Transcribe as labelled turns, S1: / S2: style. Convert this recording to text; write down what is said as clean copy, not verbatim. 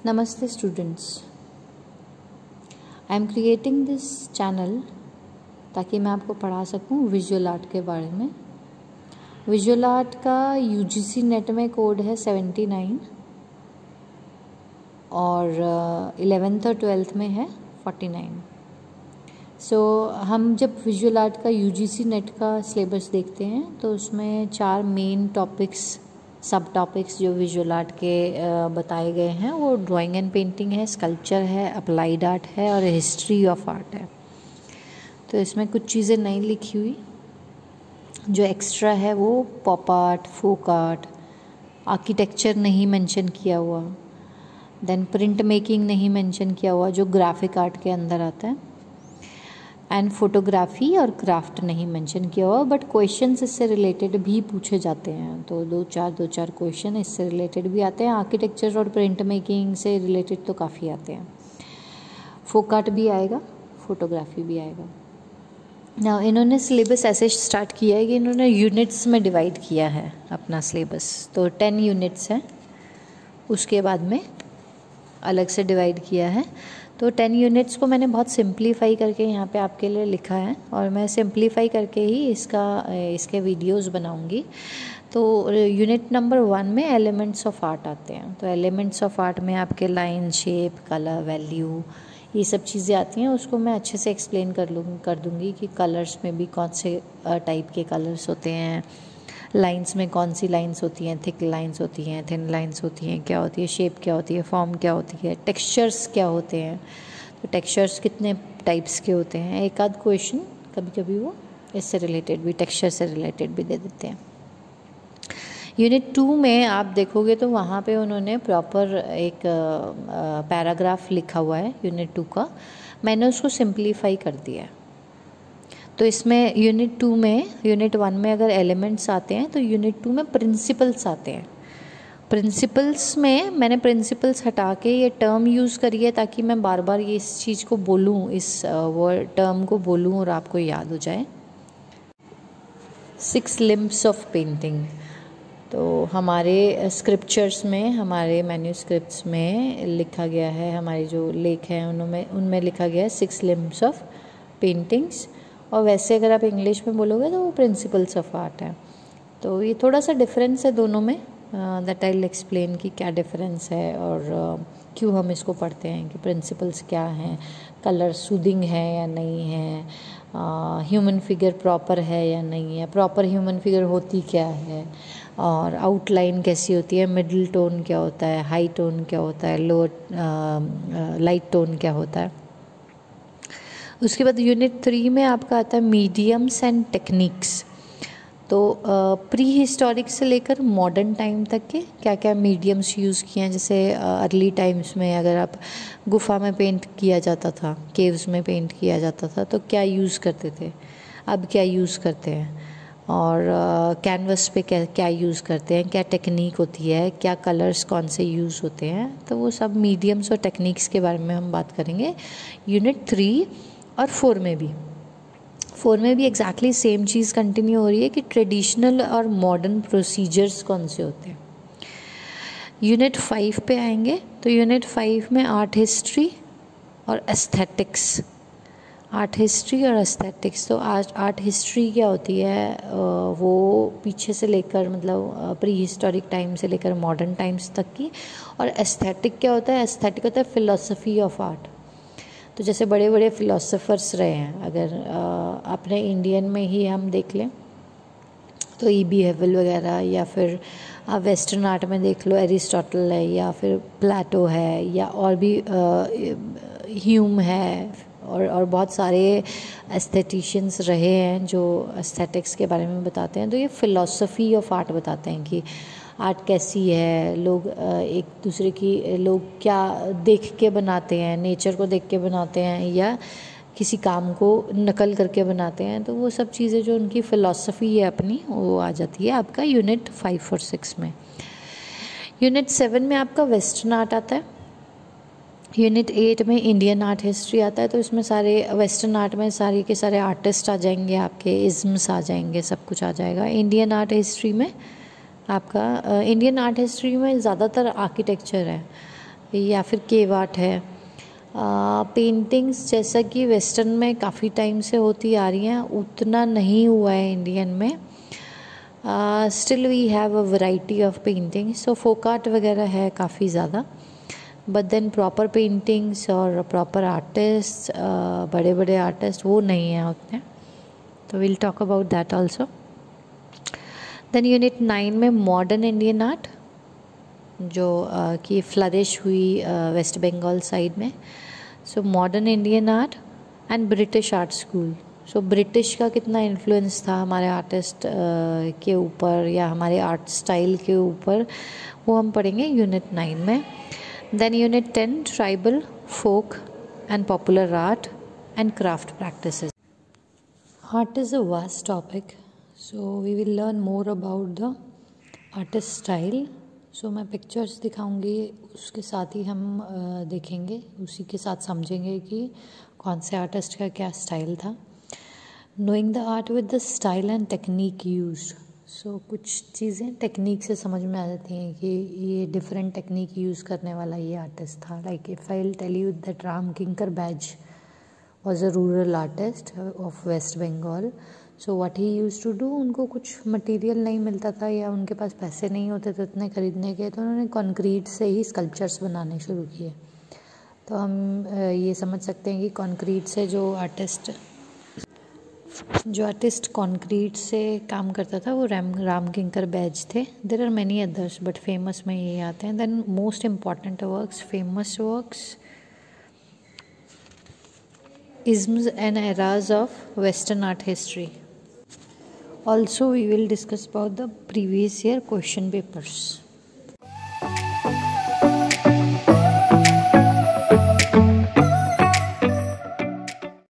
S1: Namaste students, I am creating this channel ताकि मैं आपको पढ़ा सकूं विजुअल आर्ट के बारे में। विजुअल आर्ट का UGC नेट में कोड है 79 और 11th और 12th में है 49। हम जब विजुअल आर्ट का UGC नेट का सिलेबस देखते हैं तो उसमें 4 मेन टॉपिक्स सब टॉपिक्स जो विजुअल आर्ट के बताए गए हैं वो ड्राइंग एंड पेंटिंग है, स्कल्पचर है, अप्लाइड आर्ट है और हिस्ट्री ऑफ आर्ट है। तो इसमें कुछ चीज़ें नई लिखी हुई जो एक्स्ट्रा है वो pop art, folk art, architecture नहीं मेंशन किया हुआ, देन प्रिंट मेकिंग नहीं मेंशन किया हुआ जो ग्राफिक आर्ट के अंदर आता है, एंड फोटोग्राफी और क्राफ्ट नहीं मेंशन किया हुआ। बट क्वेश्चंस इससे रिलेटेड भी पूछे जाते हैं, तो दो चार क्वेश्चन इससे रिलेटेड भी आते हैं। आर्किटेक्चर और प्रिंट मेकिंग से रिलेटेड तो काफ़ी आते हैं। फोक आर्ट भी आएगा, फोटोग्राफी भी आएगा। ना इन्होंने सिलेबस ऐसे स्टार्ट किया है कि इन्होंने यूनिट्स में डिवाइड किया है अपना सिलेबस। तो 10 यूनिट्स हैं, उसके बाद में अलग से डिवाइड किया है। तो 10 यूनिट्स को मैंने बहुत सिंप्लीफाई करके यहाँ पे आपके लिए लिखा है और मैं सिंप्लीफाई करके ही इसके वीडियोस बनाऊँगी। तो यूनिट नंबर 1 में एलिमेंट्स ऑफ आर्ट आते हैं। तो एलिमेंट्स ऑफ आर्ट में आपके लाइन, शेप, कलर, वैल्यू, ये सब चीज़ें आती हैं। उसको मैं अच्छे से एक्सप्लेन कर दूँगी कि कलर्स में भी कौन से टाइप के कलर्स होते हैं, लाइंस में कौन सी लाइंस होती हैं, थिक लाइंस होती हैं, थिन लाइंस होती हैं, क्या होती है, शेप क्या होती है, फॉर्म क्या होती है, टेक्सचर्स क्या होते हैं, तो टेक्सचर्स कितने टाइप्स के होते हैं। एक आध क्वेश्चन कभी कभी वो इससे रिलेटेड भी, टेक्सचर से रिलेटेड भी दे देते हैं। यूनिट 2 में आप देखोगे तो वहाँ पे उन्होंने प्रॉपर एक पैराग्राफ लिखा हुआ है यूनिट 2 का, मैंने उसको सिंप्लीफाई कर दिया है। तो इसमें यूनिट 2 में, यूनिट 1 में अगर एलिमेंट्स आते हैं तो यूनिट 2 में प्रिंसिपल्स आते हैं। प्रिंसिपल्स में मैंने प्रिंसिपल्स हटा के ये टर्म यूज़ करी है ताकि मैं बार बार ये इस चीज़ को बोलूँ, इस वर्ड टर्म को बोलूँ और आपको याद हो जाए। 6 लिम्ब्स ऑफ पेंटिंग। तो हमारे स्क्रिप्चर्स में, हमारे मैन्यूस्क्रिप्ट्स में लिखा गया है, हमारे जो लेख हैं उनमें लिखा गया है 6 लिम्ब्स ऑफ पेंटिंग्स। और वैसे अगर आप इंग्लिश में बोलोगे तो वो प्रिंसिपल्स ऑफ आर्ट है। तो ये थोड़ा सा डिफरेंस है दोनों में, दैट आई विल एक्सप्लेन कि क्या डिफरेंस है और क्यों हम इसको पढ़ते हैं, कि प्रिंसिपल्स क्या हैं, कलर सूदिंग है या नहीं है, ह्यूमन फिगर प्रॉपर है या नहीं है, प्रॉपर ह्यूमन फिगर होती क्या है, और आउटलाइन कैसी होती है, मिडिल टोन क्या होता है, हाई टोन क्या होता है, लोअर लाइट टोन क्या होता है। उसके बाद यूनिट 3 में आपका आता है मीडियम्स एंड टेक्निक्स। तो प्री हिस्टोरिक से लेकर मॉडर्न टाइम तक के क्या क्या मीडियम्स यूज़ किए हैं। जैसे अर्ली टाइम्स में अगर आप गुफा में पेंट किया जाता था, केव्स में पेंट किया जाता था, तो क्या यूज़ करते थे, अब क्या यूज़ करते हैं, और कैनवस पे क्या यूज़ करते हैं, क्या टेक्निक होती है, क्या कलर्स कौन से यूज़ होते हैं। तो वो सब मीडियम्स और टेक्निक्स के बारे में हम बात करेंगे यूनिट 3 और 4 में भी। 4 में भी एग्जैक्टली सेम चीज़ कंटिन्यू हो रही है कि ट्रेडिशनल और मॉडर्न प्रोसीजर्स कौन से होते हैं। यूनिट 5 पे आएंगे तो यूनिट 5 में आर्ट हिस्ट्री और एस्थेटिक्स। आर्ट हिस्ट्री और एस्थेटिक्स। तो आर्ट हिस्ट्री क्या होती है, वो पीछे से लेकर मतलब प्री हिस्टोरिक टाइम से लेकर मॉडर्न टाइम्स तक की। और एस्थेटिक क्या होता है, एस्थेटिक होता है फिलॉसफी ऑफ आर्ट। तो जैसे बड़े बड़े फिलोसोफर्स रहे हैं, अगर अपने इंडियन में ही हम देख लें तो E.B. हेवल वगैरह, या फिर वेस्टर्न आर्ट में देख लो एरिस्टोटल है, या फिर प्लेटो है, या और भी ह्यूम है, और बहुत सारे एस्थेटिशियंस रहे हैं जो एस्थेटिक्स के बारे में बताते हैं। तो ये फ़िलॉसफी ऑफ आर्ट बताते हैं कि आर्ट कैसी है, लोग एक दूसरे की, लोग क्या देख के बनाते हैं, नेचर को देख के बनाते हैं या किसी काम को नकल करके बनाते हैं। तो वो सब चीज़ें जो उनकी फ़िलॉसफी है अपनी, वो आ जाती है आपका यूनिट 5 और 6 में। यूनिट 7 में आपका वेस्टर्न आर्ट आता है। यूनिट 8 में इंडियन आर्ट हिस्ट्री आता है, तो इसमें सारे वेस्टर्न आर्ट में सारे के सारे आर्टिस्ट आ जाएंगे, आपके इज़म्स आ जाएंगे, सब कुछ आ जाएगा। इंडियन आर्ट हिस्ट्री में आपका इंडियन आर्ट हिस्ट्री में ज़्यादातर आर्किटेक्चर है या फिर केव आर्ट है। पेंटिंग्स जैसा कि वेस्टर्न में काफ़ी टाइम से होती आ रही हैं, उतना नहीं हुआ है इंडियन में। Still we have a variety of paintings, so folk art वगैरह है काफ़ी ज़्यादा, बट देन प्रॉपर पेंटिंग्स और प्रॉपर आर्टिस्ट, बड़े बड़े आर्टिस्ट वो नहीं हैं उतने, तो will talk about that also. Then unit 9 में मॉडर्न इंडियन आर्ट जो कि फ्लरिश हुई वेस्ट बंगाल साइड में। So modern Indian art and British art school. So British का कितना इन्फ्लुएंस था हमारे आर्टिस्ट के ऊपर या हमारे आर्ट स्टाइल के ऊपर, वो हम पढ़ेंगे यूनिट 9 में। Then unit 10 tribal folk and popular art and craft practices. Art is a vast topic, so we will learn more about the artist style. सो मैं पिक्चर्स दिखाऊंगी, उसके साथ ही हम देखेंगे, उसी के साथ समझेंगे कि कौन से आर्टिस्ट का क्या स्टाइल था। Knowing the art with the style and technique used. सो कुछ चीज़ें टेक्निक से समझ में आ जाती हैं कि ये डिफरेंट टेक्निक यूज़ करने वाला ये आर्टिस्ट था। Like if I will tell you that Ramkinkar Baij was a rural artist of west Bengal. So what he use to do, उनको कुछ मटेरियल नहीं मिलता था या उनके पास पैसे नहीं होते थे उतने ख़रीदने के, तो उन्होंने कंक्रीट से ही स्कल्पचर्स बनाने शुरू किए। तो हम ये समझ सकते हैं कि कंक्रीट से जो आर्टिस्ट कंक्रीट से काम करता था वो रामकिंकर बैज थे। There are many others but famous में ये आते हैं। Then most important works, famous works, isms and eras of Western art history. Also, we will discuss about the previous year question papers.